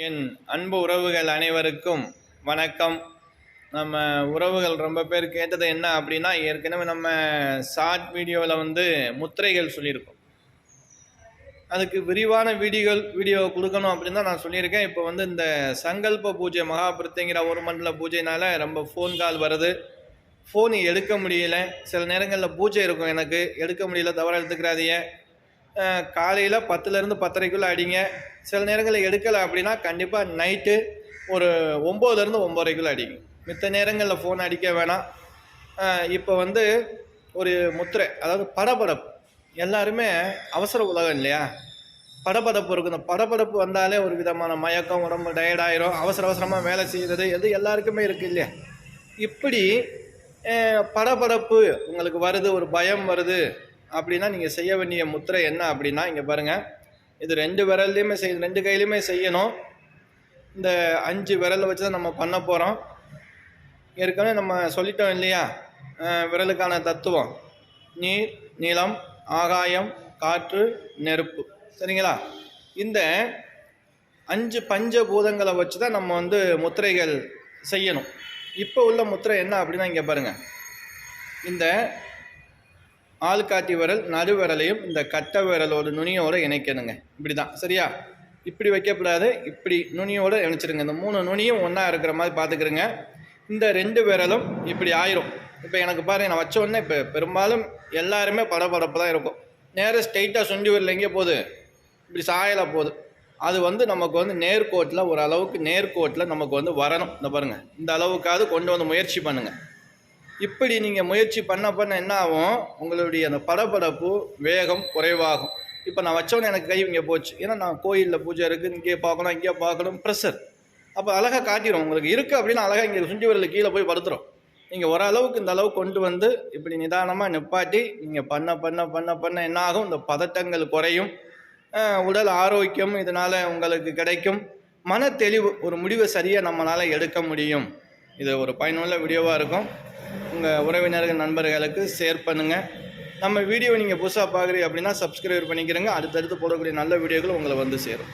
என் அன்பு உறவுகள் அனைவருக்கும் வணக்கம். நம்ம உறவுகள் ரொம்ப பேர் கேட்டது என்ன அப்படின்னா, ஏற்கனவே நம்ம ஷார்ட் வீடியோவில் முத்திரைகள் சொல்லியிருக்கோம். அதுக்கு விரிவான வீடியோ கொடுக்கணும் அப்படின்னு தான் நான் சொல்லியிருக்கேன். இப்போ இந்த சங்கல்ப பூஜை மகாபிரத்திங்கிற ஒரு மண்டல பூஜைனால ரொம்ப ஃபோன் கால் வருது. ஃபோன் எடுக்க முடியல. சில நேரங்களில் பூஜை இருக்கும், எனக்கு எடுக்க முடியல, தவறாக எடுத்துக்கிறாதீங்க. காலையில் 10லேருந்து 10:30க்குள்ளே அடிங்க. சில நேரங்களில் எடுக்கலை அப்படின்னா கண்டிப்பாக நைட்டு ஒரு 9லேருந்து 9:30க்குள்ளே அடிங்க. மித்த நேரங்களில் ஃபோன் அடிக்க வேணாம். இப்போ ஒரு முத்திரை, அதாவது படபடப்பு. எல்லாருமே அவசர உலகம் இல்லையா? படபடப்பு இருக்குது. இந்த படபடப்பு வந்தாலே ஒரு விதமான மயக்கம், உடம்பு டயர்டாயிரும், அவசரமாக வேலை செய்கிறது எது எல்லாருக்குமே இருக்குது இல்லையா? இப்படி படபடப்பு உங்களுக்கு வருது, ஒரு பயம் வருது அப்படின்னா நீங்கள் செய்ய வேண்டிய முத்திரை என்ன அப்படின்னா, இங்கே பாருங்கள், இது 2 விரல்லையுமே 2 கையிலையுமே செய்யணும். இந்த 5 விரலை வச்சு தான் நம்ம பண்ண போகிறோம். ஏற்கனவே நம்ம சொல்லிட்டோம் இல்லையா, விரலுக்கான தத்துவம் நீர், நிலம், ஆகாயம், காற்று, நெருப்பு. சரிங்களா? இந்த 5 பஞ்சபூதங்களை வச்சு தான் நம்ம முத்திரைகள் செய்யணும். இப்போ உள்ள முத்திரை என்ன அப்படின்னா, இங்கே பாருங்கள், இந்த ஆள்காட்டி விரல் நடுவிரலையும் இந்த கட்ட விரலோட நுனியோடு இணைக்கணுங்க. இப்படி தான், சரியா? இப்படி வைக்கக்கூடாது, இப்படி நுனியோடு இணைச்சிருங்க. இந்த 3 நுனியும் ஒன்றா இருக்கிற மாதிரி பார்த்துக்கிறங்க. இந்த 2 விரலும் இப்படி ஆயிரும். இப்போ எனக்கு பாருங்கள், நான் வச்ச உடனே இப்போ பெரும்பாலும் எல்லாருமே படபடப்பு தான் இருக்கும். நேராக ஸ்ட்ரெயிட்டாக சுண்டி விரல் எங்கே போகுது? இப்படி சாயலை போகுது. அது நமக்கு நேர்கோட்டில், ஒரு அளவுக்கு நேர்கோட்டில் நமக்கு வரணும். இந்த பாருங்கள், இந்த அளவுக்காவது கொண்டு முயற்சி பண்ணுங்கள். இப்படி நீங்கள் முயற்சி பண்ண என்ன ஆகும், உங்களுடைய அந்த படபடப்பு வேகம் குறைவாகும். இப்போ நான் வச்சோன்னே எனக்கு கை இங்கே போச்சு, ஏன்னா நான் கோயிலில் பூஜை இருக்குது, இங்கே பார்க்கணும், இங்கே பார்க்கணும், ப்ரெஷர். அப்போ அழகாக காட்டிடும். உங்களுக்கு இருக்குது அப்படின்னா அழகாக இங்கே சுண்டி விரல் கீழே போய் படுத்துரும். நீங்கள் ஓரளவுக்கு இந்த அளவுக்கு கொண்டு இப்படி நிதானமாக நிப்பாட்டி நீங்கள் பண்ண என்ன ஆகும், இந்த பதட்டங்கள் குறையும், உடல் ஆரோக்கியம் இதனால் உங்களுக்கு கிடைக்கும், மன தெளிவு, ஒரு முடிவை சரியாக நம்மளால் எடுக்க முடியும். இது ஒரு பயனுள்ள வீடியோவாக இருக்கும். உங்கள் உறவினர்கள் நண்பர்களுக்கு ஷேர் பண்ணுங்கள். நம்ம வீடியோ நீங்கள் புதுசாக பார்க்குறீங்க அப்படின்னா சப்ஸ்கிரைப் பண்ணிக்கிறங்க. அடுத்தடுத்து போடக்கூடிய நல்ல வீடியோக்கள் உங்களை சேரும்.